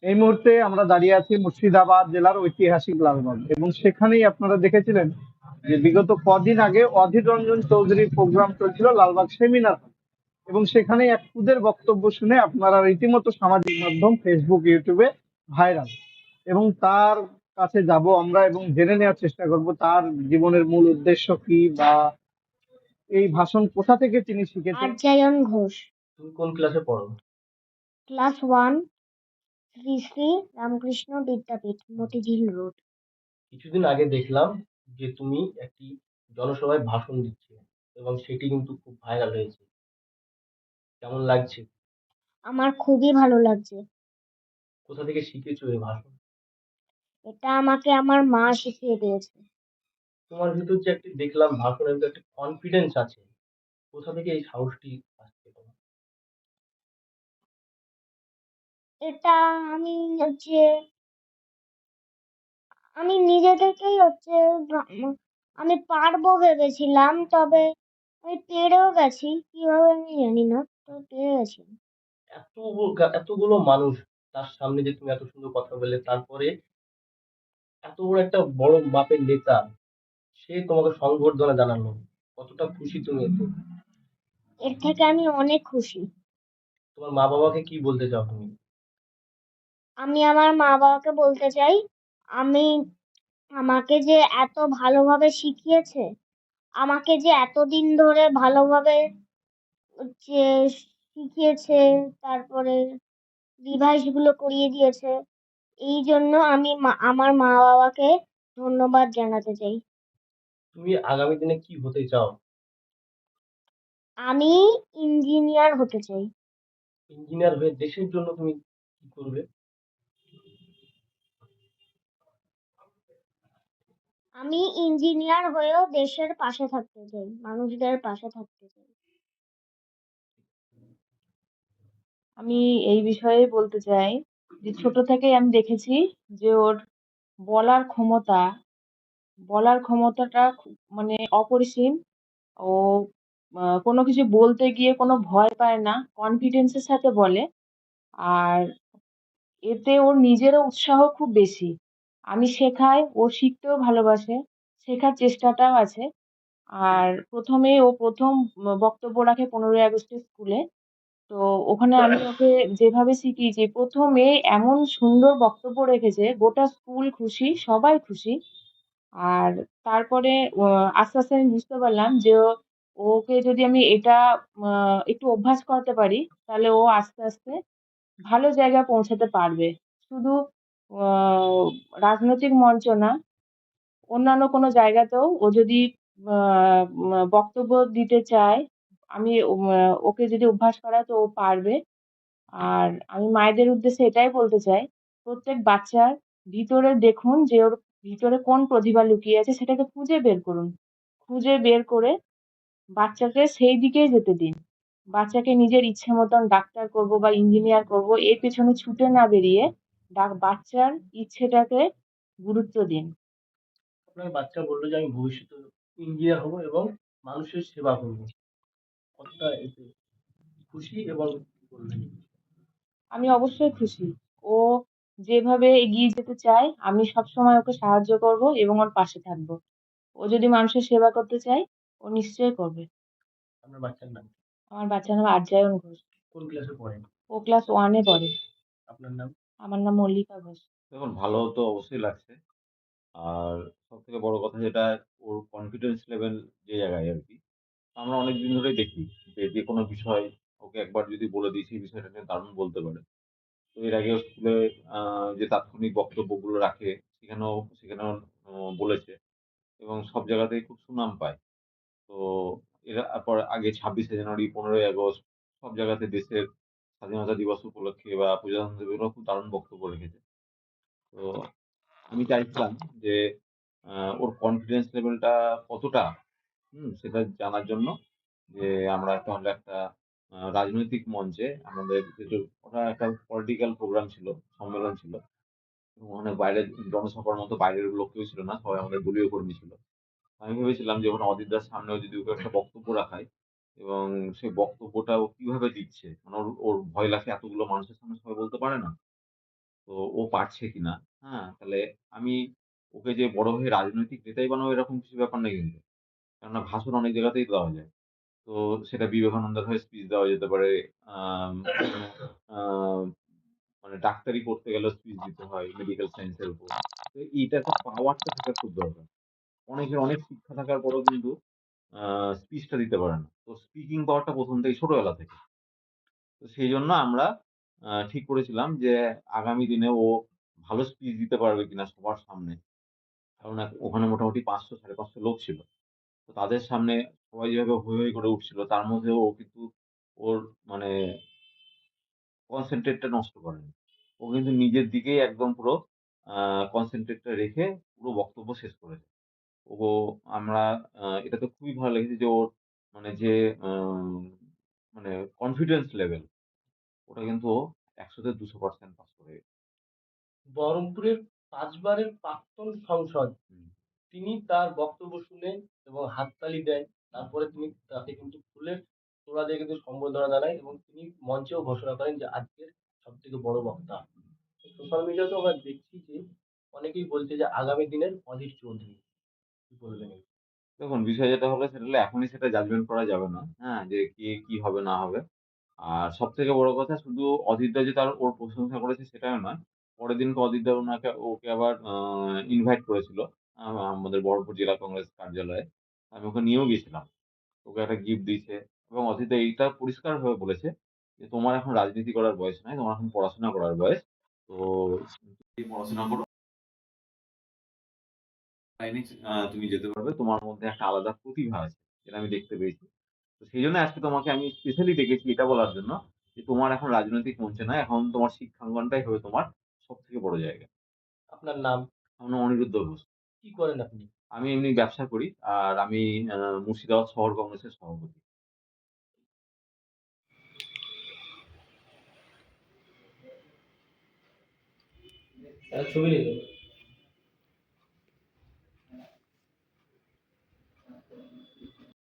এই মুহূর্তে আমরা দাঁড়িয়ে আছি মুর্শিদাবাদ জেলার ঐতিহাসিক লালবাগ, এবং সেখানেই আপনারা দেখেছিলেন যে বিগত কদিন আগে অধীর রঞ্জন চৌধুরীর প্রোগ্রাম চলছিল লালবাগ সেমিনার হলে। এবং সেখানে এক খুদের বক্তব্য শুনে আপনারা রীতিমতো সামাজিক মাধ্যম ফেসবুক ইউটিউবে ভাইরাল, এবং তার কাছে যাব আমরা এবং জেনে নেওয়ার চেষ্টা করব তার জীবনের মূল উদ্দেশ্য কি, বা এই ভাষণ কোথা থেকে তিনি শিখেছেন। আর্যায়ন ঘোষ, তুমি কোন ক্লাসে পড়ো? ক্লাস 1, শ্রী শ্রী রামকৃষ্ণ বিদ্যাপীঠ, মতিঝিল রোড। কিছুদিন আগে দেখলাম যে তুমি একটি জনসভায় ভাষণ দিচ্ছিলে এবং সেটি কিন্তু খুব ভাইরাল হয়েছে। কেমন লাগছে? আমার খুবই ভালো লাগছে। কোথা থেকে শিখেছো এই ভাষণ? এটা আমাকে আমার মা শিখিয়ে দিয়েছে। তোমার ভিতর যে একটি দেখলাম ভাষণের ভিতর একটা কনফিডেন্স আছে, কোথা থেকে এই সাহসটি আসছে তোমার? এটা আমি হচ্ছে আমি নিজে থেকেই আমি পারবো ভেবেছিলাম, তবে আমি পেরেও গেছি। কিভাবে আমি জানি না, তো পেরে গেছি। এতগুলো মানুষ তার সামনে যে তুমি এত সুন্দর কথা বললে, তারপরে এত বড় একটা বড় মাপের নেতা সে তোমাকে সংবর্ধনা জানালো, কতটা খুশি তুমি এতে? এর থেকে আমি অনেক খুশি। তোমার মা বাবাকে কি বলতে চাও তুমি? আমি আমার মা বাবাকে বলতে চাই, আমি আমাকে যে এত ভালোভাবে শিখিয়েছে, আমাকে যে এতদিন ধরে ভালোভাবে হচ্ছে শিখিয়েছে, তারপরে রিভাইজ গুলো করিয়ে দিয়েছে, এই জন্য আমি আমার মা বাবাকে ধন্যবাদ জানাতে চাই। তুমি আগামী দিনে কি হতে চাও? আমি ইঞ্জিনিয়ার হতে চাই। ইঞ্জিনিয়ার হয়ে দেশের জন্য তুমি কি করবে? আমি ইঞ্জিনিয়ার হয়েও দেশের পাশে থাকতে চাই, মানুষদের পাশে থাকতে চাই। আমি এই বিষয়ে বলতে চাই যে ছোট থেকেই আমি দেখেছি যে ওর বলার ক্ষমতা বলার ক্ষমতাটা মানে অপরিসীম। ও কোনো কিছু বলতে গিয়ে কোনো ভয় পায় না, কনফিডেন্সের সাথে বলে। আর এতে ওর নিজেরও উৎসাহ খুব বেশি। আমি শেখাই, ও শিখতেও ভালোবাসে, শেখার চেষ্টাটাও আছে। আর ও প্রথম বক্তব্য রাখে 15ই আগস্টের স্কুলে। তো ওখানে আমি ওকে যেভাবে শিখিয়েছি, প্রথমে এমন সুন্দর বক্তব্য রেখেছে, গোটা স্কুল খুশি, সবাই খুশি। আর তারপরে আস্তে আস্তে আমি বুঝতে পারলাম যে ওকে যদি আমি এটা একটু অভ্যাস করাতে পারি, তাহলে ও আস্তে আস্তে ভালো জায়গায় পৌঁছাতে পারবে। শুধু আহ রাজনৈতিক মঞ্চ না, অন্যান্য কোনো জায়গাতেও ও যদি বক্তব্য দিতে চায়, আমি ওকে যদি অভ্যাস করাই তো ও পারবে। আর আমি মায়েদের উদ্দেশ্যে এটাই বলতে চাই, প্রত্যেক বাচ্চার ভিতরে দেখুন যে ওর ভিতরে কোন প্রতিভা লুকিয়ে আছে, সেটাকে খুঁজে বের করুন। খুঁজে বের করে বাচ্চাকে সেই দিকেই যেতে দিন। বাচ্চাকে নিজের ইচ্ছে মতন ডাক্তার করব বা ইঞ্জিনিয়ার করব এর পেছনে ছুটে না বেরিয়ে বাচ্চার ইচ্ছেটাকে গুরুত্ব দিন। আপনার বাচ্চা বললো যে আমি ভবিষ্যতে ইঞ্জিনিয়ার হব এবং মানুষের সেবা করব, কতটা এতে খুশি এবং কি বলবেন? আমি অবশ্যই খুশি। ও যেভাবে এগিয়ে যেতে চায়, আমি সবসময় ওকে সাহায্য করব এবং ওর পাশে থাকবো। ও যদি মানুষের সেবা করতে চায়, ও নিশ্চয়ই করবে। আপনার বাচ্চার নাম কি? আমার বাচ্চার নাম আর্যায়ন ঘোষ। কোন ক্লাসে পড়েন? ও ক্লাস 1-এ পড়ে। আপনার নাম? আমার নাম মল্লিকা ঘোষ। দেখুন, ভালো তো অবশ্যই লাগছে। আর সবথেকে বড় কথা যেটা, ওর কনফিডেন্স লেভেল যে জায়গায় আরকি, আমরা অনেকদিন ধরেই দেখি যে, যেকোনো বিষয় ওকে একবার যদি বলে দিই সেই বিষয়টা নিয়ে দারুণ বলতে পারে। তো এর আগেও স্কুলে আ যে তাৎক্ষণিক বক্তব্যগুলো রাখে সেখানেও বলেছে এবং সব জায়গাতেই খুব সুনাম পায়। তো এরপর আগে 26শে জানুয়ারি, 15ই আগস্ট সব জায়গাতে দেশের স্বাধীনতা দিবস উপলক্ষে বা প্রজাতন্ত্র দিবসেও খুব দারুণ বক্তব্য রেখেছে। তো আমি চাইছিলাম যে ওর কনফিডেন্স লেভেলটা কতটা, সেটা জানার জন্য যে আমরা তাহলে একটা রাজনৈতিক মঞ্চে আমাদের যেহেতু ওটা একটা পলিটিক্যাল প্রোগ্রাম ছিল, সম্মেলন ছিল। এবং অনেক বাইরের জনসভার মতো বাইরের লোক কেউ ছিল না। সবাই আমাদের দলীয় কর্মী ছিল। আমি ভেবেছিলাম যে ওখানে অজিতদার সামনেও যদি ওকে একটা বক্তব্য রাখাই এবং সেই বক্তব্যটা ও কিভাবে দিচ্ছে। মানে ওর ওর ভয় লাগছে, এতগুলো মানুষের সামনে সবাই বলতে পারে না। তো ও পারছে কিনা। হ্যাঁ? তাহলে আমি ওকে যে বড় হয়ে রাজনৈতিক নেতাই বানাবো এরকম কিছু ব্যাপার নেই কিন্তু। কেননা ভাষণ অনেক জায়গাতেই দেওয়া যায়। তো সেটা বিবেকানন্দের হয়ে স্পিচ দেওয়া যেতে পারে। কোনো আ মানে ডাক্তারি পড়তে গেলেও স্পিচ দিতে হয় মেডিকেল সায়েন্স এর উপর। তো এইটার একটা পাওয়ারটা থাকা খুব দরকার। অনেকের অনেক শিক্ষা থাকার পরেও কিন্তু আ স্পিচটা দিতে পারে না। তো স্পিকিং পাওয়ারটা ১ম থেকেই ছোটবেলা থেকে। তো সেইজন্য আমরা ঠিক করেছিলাম যে আগামী দিনে ও ভালো স্পিচ দিতে পারবে কিনা সবার সামনে। কারণ ওখানে মোটামুটি ৫০০ ৫৫০ লোক ছিল। তো তাদের সামনে সবাই যেভাবে হৈ, হৈ করে উঠছিল তার মধ্যেও ও কিন্তু ওর মানে কনসেনট্রেট টা নষ্ট করেনি। ও কিন্তু নিজের দিকেই একদম পুরো আ কনসেনট্রেট টা রেখে পুরো বক্তব্য শেষ করেছে। ও আমরা এটাতে খুবই ভালো লেগেছে যে ওর মানে যে আম মানে কনফিডেন্স লেভেল ওটা কিন্তু ও ১০০ তে ২০০% পাস করে গেছে। বহরমপুরের ৫ বারের প্রাক্তন সংসদ হুম। তিনি তার বক্তব্য শুনে এবং হাততালি দেন। তারপরে তিনি তাকে কিন্তু ফুলের তোড়া দিয়ে কিন্তু সম্বর্ধনা জানায় এবং তিনি মঞ্চেও ঘোষণা করেন যে আজকের সবথেকে বড় বক্তা। সোশ্যাল মিডিয়াতেও আমরা দেখছি যে অনেকেই বলছে যে আগামী দিনের অধীর চৌধুরী। কি বলবেন? দেখুন বিষয় যেটা হলো সেটা হলো এখনই সেটা জাজমেন্ট করা যাবে না। হ্যাঁ? যে কে কি হবে না হবে। আর সবথেকে বড় কথা শুধু অজিতদা যে ওর প্রশংসা করেছে সেটাও নয়। পরের দিনকে অজিতদা ওকে আবার ইনভাইট করেছিল। আমাদের বহরমপুর জেলা কংগ্রেস কার্যালয়ে। আমি ওকে নিয়েও গেছিলাম। ওকে একটা গিফট দিয়েছে এবং অজিতদা এইটা পরিষ্কারভাবে বলেছে যে, "তোমার এখন রাজনীতি করার বয়স নয়। তোমার এখন পড়াশোনা করার বয়স। তো তুমি পড়াশোনা করো। লাইনে তুমি যেতে পারবে। তোমার মধ্যে একটা আলাদা প্রতিভা আছে। যেটা আমি দেখতে পেয়েছি।" তো সেইজন্য আজকে তোমাকে আমি স্পেশালি ডেকেছি এটা বলার জন্য যে, তোমার এখন রাজনৈতিক মঞ্চে নয়, এখন তোমার শিক্ষাঙ্গনটাই হবে তোমার সবথেকে বড় জায়গা। আপনার নাম? আমার নাম অনিরুদ্ধ ঘোষ। কি করেন আপনি? আমি এমনি ব্যবসা করি। আর আমি আ মুর্শিদাবাদ শহর কংগ্রেসের সভাপতি। ছবি নিল।